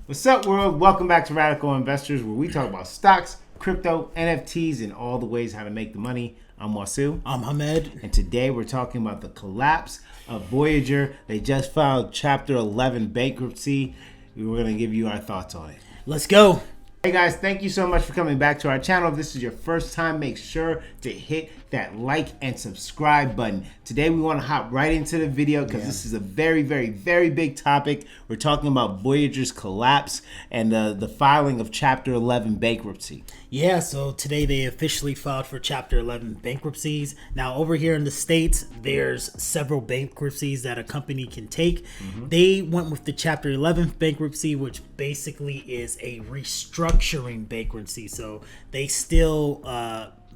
What's up, world? Welcome back to Radical Investors, where we talk about stocks, crypto, NFTs, and all the ways how to make the money. I'm Wasu. I'm Hamed. And today we're talking about the collapse of Voyager. They just filed Chapter 11 bankruptcy. We're going to give you our thoughts on it. Let's go. Hey guys, thank you so much for coming back to our channel. If this is your first time, make sure to hit that like and subscribe button. Today we want to hop right into the video because this is a very, very, very big topic. We're talking about Voyager's collapse and the filing of Chapter 11 bankruptcy. Yeah, so today they officially filed for Chapter 11 bankruptcies. Now over here in the States, there's several bankruptcies that a company can take. They went with the Chapter 11 bankruptcy, which basically is a restructuring bankruptcy. So they still,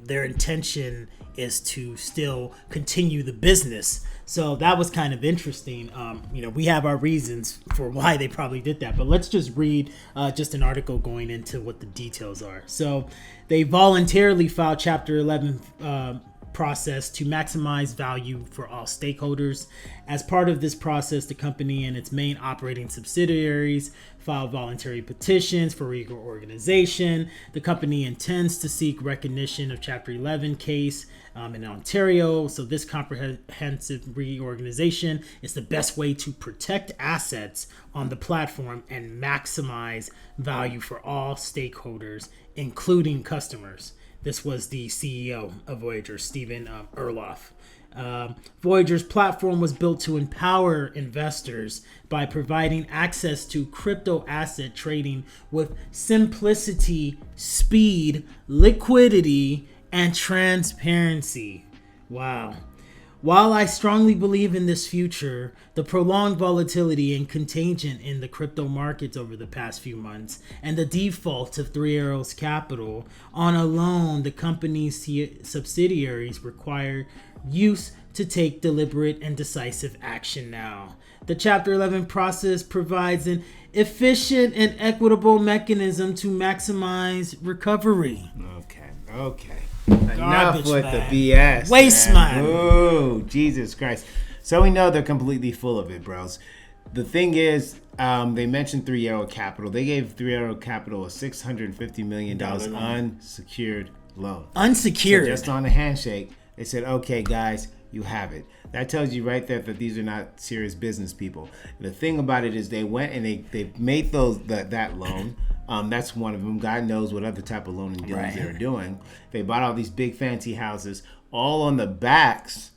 their intention is to still continue the business. So that was kind of interesting. We have our reasons for why they probably did that, but let's just read just an article going into what the details are. So they voluntarily filed Chapter 11 process to maximize value for all stakeholders. As part of this process, the company and its main operating subsidiaries filed voluntary petitions for reorganization. The company intends to seek recognition of Chapter 11 case in Ontario. So this comprehensive reorganization is the best way to protect assets on the platform and maximize value for all stakeholders, including customers. This was the CEO of Voyager, Stephen Erloff. Voyager's platform was built to empower investors by providing access to crypto asset trading with simplicity, speed, liquidity, and transparency. Wow. While I strongly believe in this future, the prolonged volatility and contagion in the crypto markets over the past few months, and the default of Three Arrows Capital on a loan the company's subsidiaries require use to take deliberate and decisive action now. The Chapter 11 process provides an efficient and equitable mechanism to maximize recovery. Okay. Enough with man. the BS. Waste man. Oh, Jesus Christ. So we know they're completely full of it, bros. The thing is, they mentioned Three Arrow Capital. They gave Three Arrow Capital a $650 million unsecured loan. Unsecured. So just on a handshake, they said, okay, guys, you have it. That tells you right there that these are not serious business people. The thing about it is they went and they made that loan. That's one of them. God knows what other type of loaning deals they're doing. They bought all these big fancy houses, all on the backs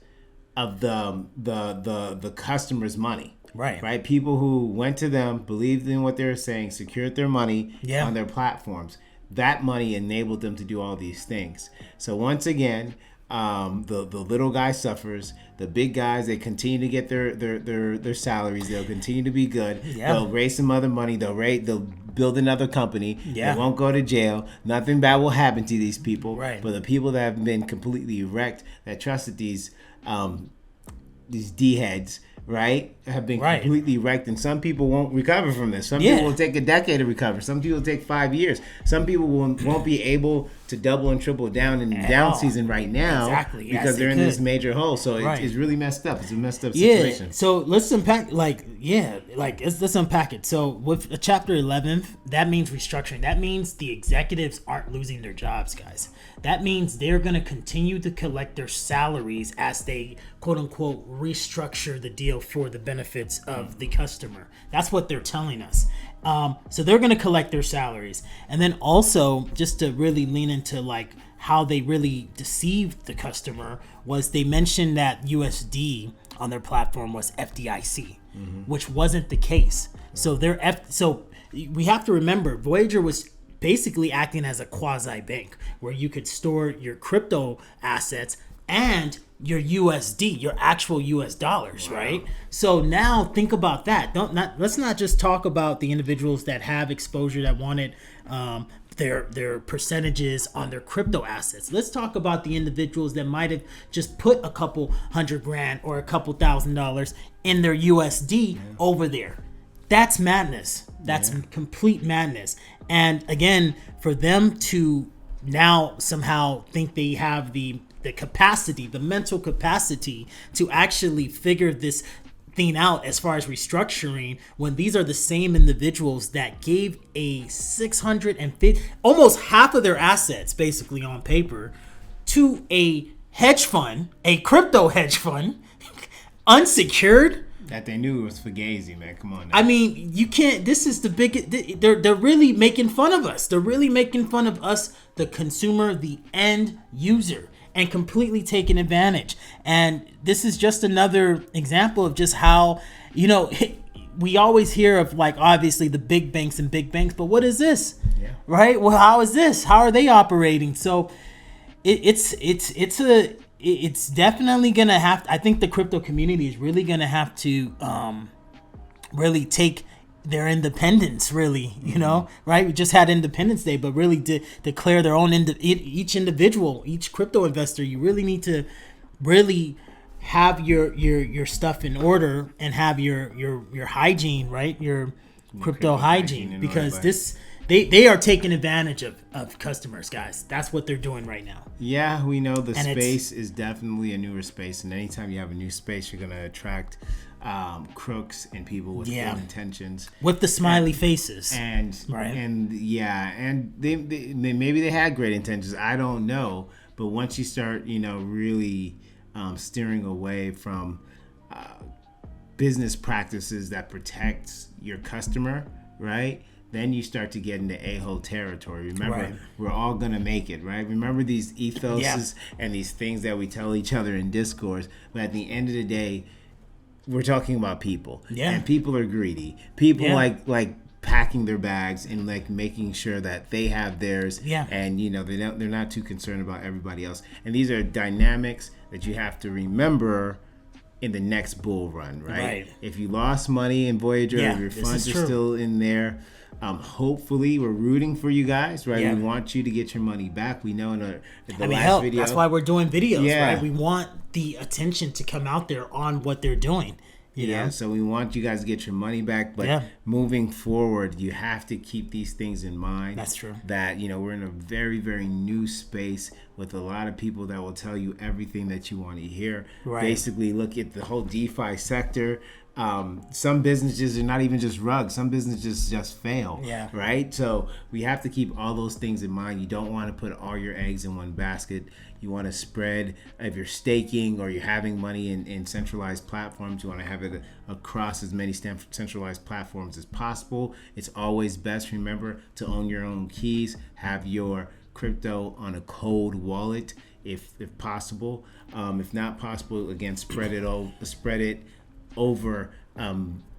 of the customer's money. Right. People who went to them, believed in what they were saying, secured their money on their platforms. That money enabled them to do all these things. So once again, the little guy suffers. The big guys, they continue to get their salaries. They'll continue to be good. They'll raise some other money. They'll build another company. They won't go to jail. Nothing bad will happen to these people. But the people that have been completely wrecked, that trusted these D-heads, have been completely wrecked, and some people won't recover from this. Some people will take a decade to recover. Some people will take 5 years. Some people won't be able to double and triple down in the down season right now because they're in this major hole. So it's really messed up. It's a messed up situation. So let's unpack. Let's unpack it. So with a Chapter 11, that means restructuring. That means the executives aren't losing their jobs, guys. That means they're going to continue to collect their salaries as they quote unquote restructure the deal for the benefits of the customer. That's what they're telling us. So they're going to collect their salaries. And then also, just to really lean into how they really deceived the customer, was they mentioned that USD on their platform was FDIC, which wasn't the case. So so we have to remember, Voyager was basically acting as a quasi bank where you could store your crypto assets and your USD, your actual US dollars, right? So now think about that. Let's not just talk about the individuals that have exposure that wanted their percentages on their crypto assets. Let's talk about the individuals that might have just put a couple $100,000 or a couple $1,000 in their USD over there. That's madness. That's complete madness. And again, for them to now somehow think they have the capacity, the mental capacity to actually figure this thing out as far as restructuring when these are the same individuals that gave a 650, almost half of their assets basically on paper, to a hedge fund, a crypto hedge fund, unsecured. That they knew it was fugazi, man. Come on now. I mean, you can't. This is the big. They're really making fun of us. They're really making fun of us, the consumer, the end user, and completely taking advantage. And this is just another example of just how, we always hear of, like, obviously the big banks, but what is this? Yeah. Right? Well, how is this? How are they operating? So it's definitely gonna have to, I think the crypto community is really gonna have to really take their independence, really, right? We just had Independence Day, but really declare their own each individual, each crypto investor. You really need to really have your stuff in order and have your hygiene, right? Your crypto hygiene, because they are taking advantage of customers, guys. That's what they're doing right now. Yeah, we know the space is definitely a newer space, and anytime you have a new space, you're going to attract crooks and people with ill intentions, with the smiley faces, and they maybe they had great intentions. I don't know, but once you start, really steering away from business practices that protects your customer, right? Then you start to get into a-hole territory. Remember, we're all going to make it, right? Remember these ethoses and these things that we tell each other in discourse. But at the end of the day, we're talking about people. Yeah. And people are greedy. People like packing their bags and like making sure that they have theirs. Yeah. And, they're not too concerned about everybody else. And these are dynamics that you have to remember in the next bull run, right? If you lost money in Voyager, or your funds are still in there, hopefully we're rooting for you guys, right? We want you to get your money back. We know in the last video. That's why we're doing videos, right? We want the attention to come out there on what they're doing. You know? So we want you guys to get your money back, but moving forward, you have to keep these things in mind. That's true. That, we're in a very, very new space with a lot of people that will tell you everything that you want to hear. Right. Basically, look at the whole DeFi sector. Some businesses are not even just rugs. Some businesses just fail. Yeah. Right? So we have to keep all those things in mind. You don't want to put all your eggs in one basket. You want to spread, if you're staking or you're having money in centralized platforms, you want to have it across as many centralized platforms as possible. It's always best, remember, to own your own keys, have your crypto on a cold wallet if possible. If not possible, again, spread it over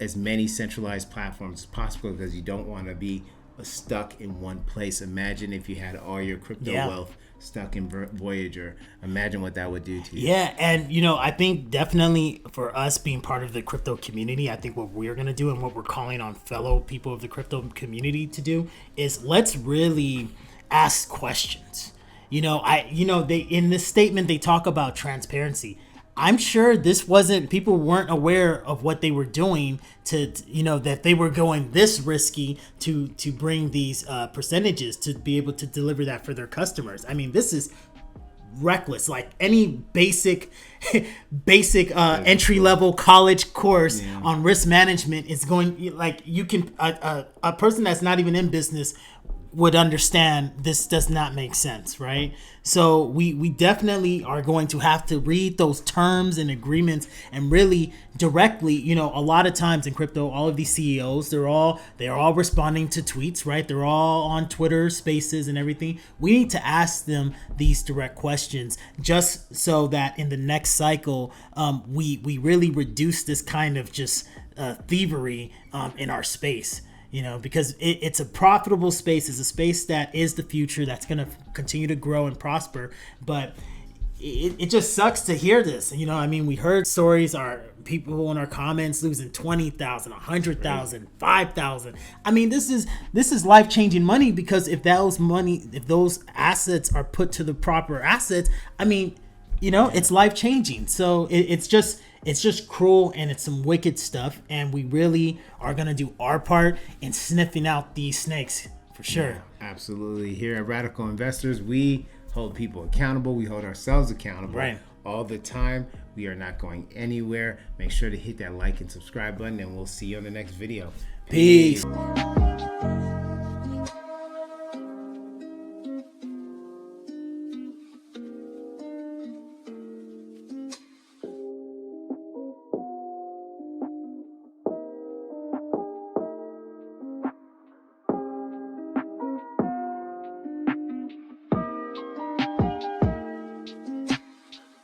as many centralized platforms as possible, because you don't want to be stuck in one place. Imagine if you had all your crypto wealth stuck in Voyager. Imagine what that would do to you. Yeah, and I think definitely for us being part of the crypto community, I think what we're going to do and what we're calling on fellow people of the crypto community to do is let's really ask questions. They in this statement they talk about transparency. I'm sure people weren't aware of what they were doing that they were going this risky to bring these percentages to be able to deliver that for their customers. I mean, this is reckless. Like any basic entry level college course on risk management is going, like, you can, a person that's not even in business would understand this does not make sense, right? So we definitely are going to have to read those terms and agreements and really directly, a lot of times in crypto, all of these CEOs, they're all responding to tweets, right? They're all on Twitter Spaces and everything. We need to ask them these direct questions just so that in the next cycle, we really reduce this kind of just thievery in our space. Because it's a profitable space. It's a space that is the future, that's going to continue to grow and prosper. But it just sucks to hear this. We heard stories, people in our comments losing 20,000, 100,000, 5,000. This is life-changing money, because if those assets are put to the proper assets, it's life-changing. So it's just cruel, and it's some wicked stuff, and we really are going to do our part in sniffing out these snakes for sure. Yeah, absolutely. Here at Radical Investors, we hold people accountable. We hold ourselves accountable. Right. all the time. We are not going anywhere. Make sure to hit that like and subscribe button, and we'll see you on the next video. Peace.